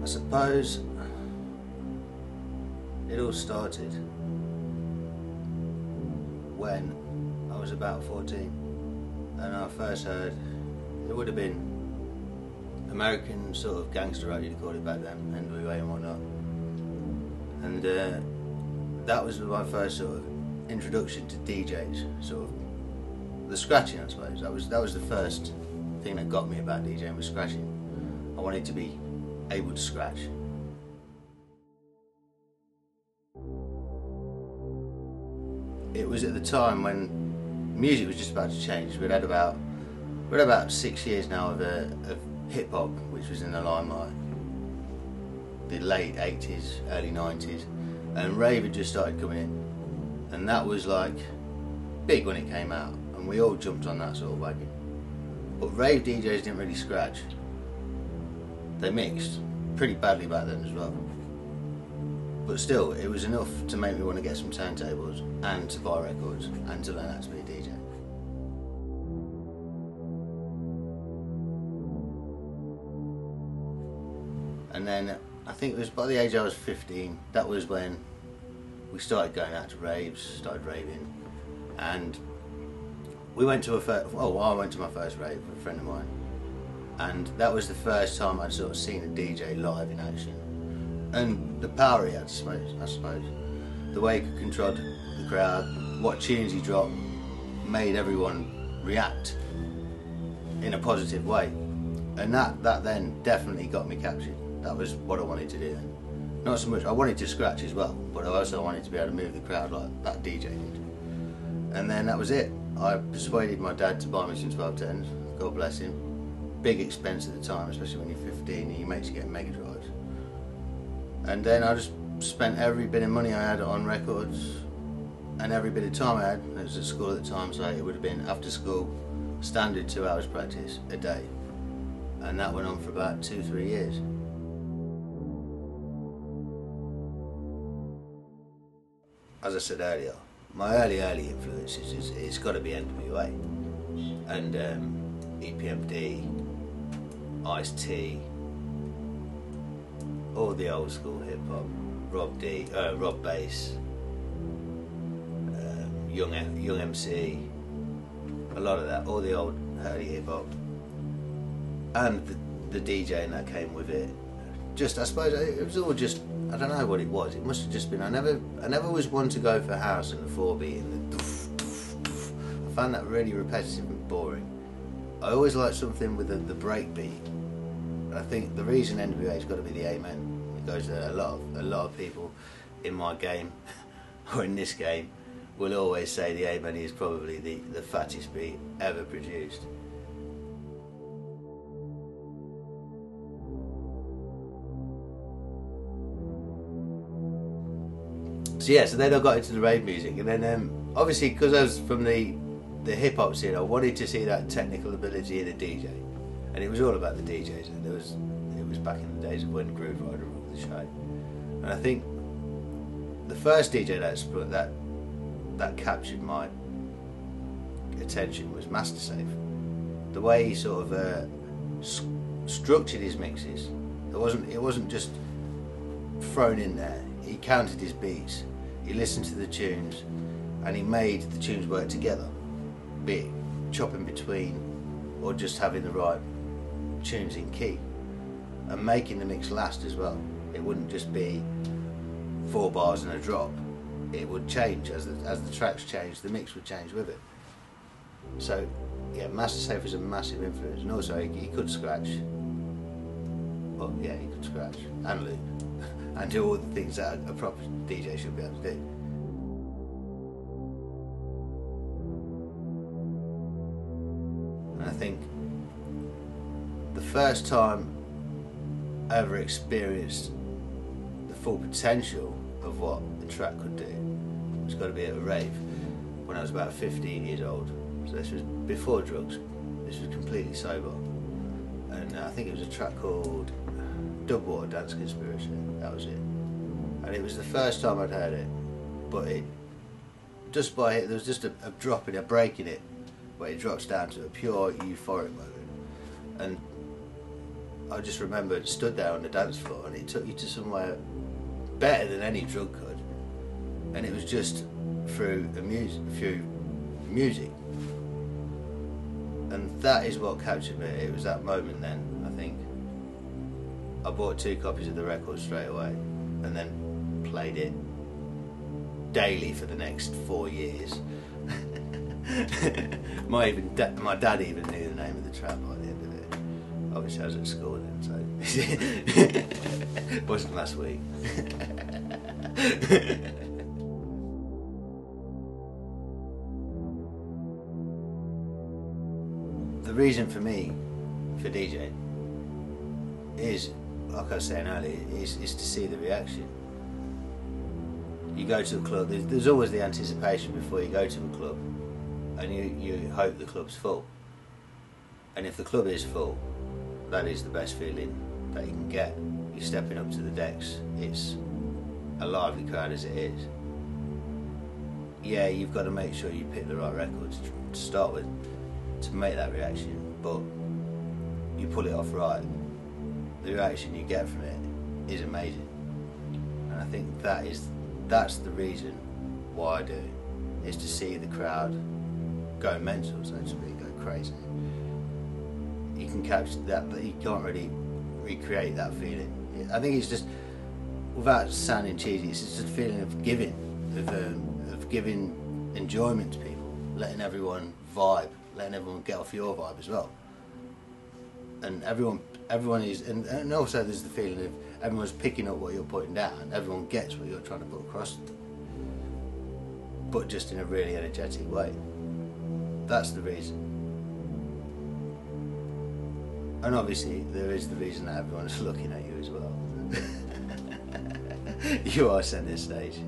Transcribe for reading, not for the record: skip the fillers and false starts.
I suppose it all started when I was about 14 and I first heard, it would have been American sort of gangster rap, you'd call it back then, NWA and whatnot, and that was my first sort of introduction to DJs, sort of the scratching, I suppose. That was the first thing that got me about DJing, was scratching. I wanted to be able to scratch. It was at the time when music was just about to change. We're at about 6 years now of hip hop, which was in the limelight, the late 80s, early 90s, and rave had just started coming in, and that was like big when it came out, and we all jumped on that sort of wagon. But rave DJs didn't really scratch. They mixed pretty badly back then as well. But still, it was enough to make me want to get some turntables and to buy records and to learn how to be a DJ. And then, I think it was by the age I was 15, that was when we started going out to raves, started raving, and we went to I went to my first rave with a friend of mine, and that was the first time I'd sort of seen a DJ live in action. And the power he had, I suppose. The way he could control the crowd, what tunes he dropped, made everyone react in a positive way. And that then definitely got me captured. That was what I wanted to do then. Not so much, I wanted to scratch as well, but I also wanted to be able to move the crowd like that DJ did. And then that was it. I persuaded my dad to buy me some 1210s, God bless him. Big expense at the time, especially when you're 15 and your mates get Mega Drives. And then I just spent every bit of money I had on records and every bit of time I had. I was at school at the time, so it would have been after school, standard 2 hours practice a day. And that went on for about 2-3 years. As I said earlier, my early influences, it's got to be NWA and EPMD, Ice-T, all the old school hip hop, Rob Bass, Young MC, a lot of that, all the old early hip hop, and the DJing that came with it. Just, I suppose it was all just, I don't know what it was. It must have just been, I never was one to go for house and the 4-beat and the doof, doof, doof. I found that really repetitive and boring. I always liked something with the break beat. And I think the reason NWA's got to be the Amen. It goes to a lot of people in my game, or in this game, will always say the Amen is probably the fattest beat ever produced. So yeah, so then I got into the rave music, and then obviously because I was from the hip hop scene, I wanted to see that technical ability in a DJ, and it was all about the DJs. And it was back in the days of when Groove Rider ruled the show, and I think the first DJ that captured my attention was Master Safe. The way he sort of structured his mixes, it wasn't just thrown in there. He counted his beats, he listened to the tunes, and he made the tunes work together, be it chopping between or just having the right tunes in key, and making the mix last as well. It wouldn't just be 4 bars and a drop. It would change as the tracks changed, the mix would change with it. So yeah, Master Safe was a massive influence, and also he could scratch. Well, yeah, he could scratch and loop and do all the things that a proper DJ should be able to do. And I think the first time I ever experienced the full potential of what the track could do was got to be at a rave when I was about 15 years old. So this was before drugs, this was completely sober. And I think it was a track called Dubwater Dance Conspiracy, that was it. And it was the first time I'd heard it, but there was just a drop in, a break in it, where it drops down to a pure euphoric moment. And I just remembered stood there on the dance floor, and it took you to somewhere better than any drug could, and it was just through music, and that is what captured me. It was that moment then, I think. I bought 2 copies of the record straight away, and then played it daily for the next 4 years. my dad even knew the name of the track by the end of it. Obviously I was at school then, so it wasn't last week. The reason for me for DJing is, like I was saying earlier, is to see the reaction. You go to a club, there's always the anticipation before you go to a club, and you hope the club's full. And if the club is full, that is the best feeling that you can get. You're stepping up to the decks, it's a lively crowd as it is. Yeah, you've got to make sure you pick the right records to start with to make that reaction, but you pull it off right, the reaction you get from it is amazing. And I think that's the reason why I do it, is to see the crowd go mental, so to speak, go crazy. You can capture that, but you can't really recreate that feeling. I think it's just, without sounding cheesy, it's just a feeling of giving, of giving enjoyment to people, letting everyone vibe, letting everyone get off your vibe as well. And everyone is, and also there's the feeling of everyone's picking up what you're putting down, everyone gets what you're trying to put across, but just in a really energetic way. That's the reason. And obviously there is the reason that everyone's looking at you as well. You are centre stage.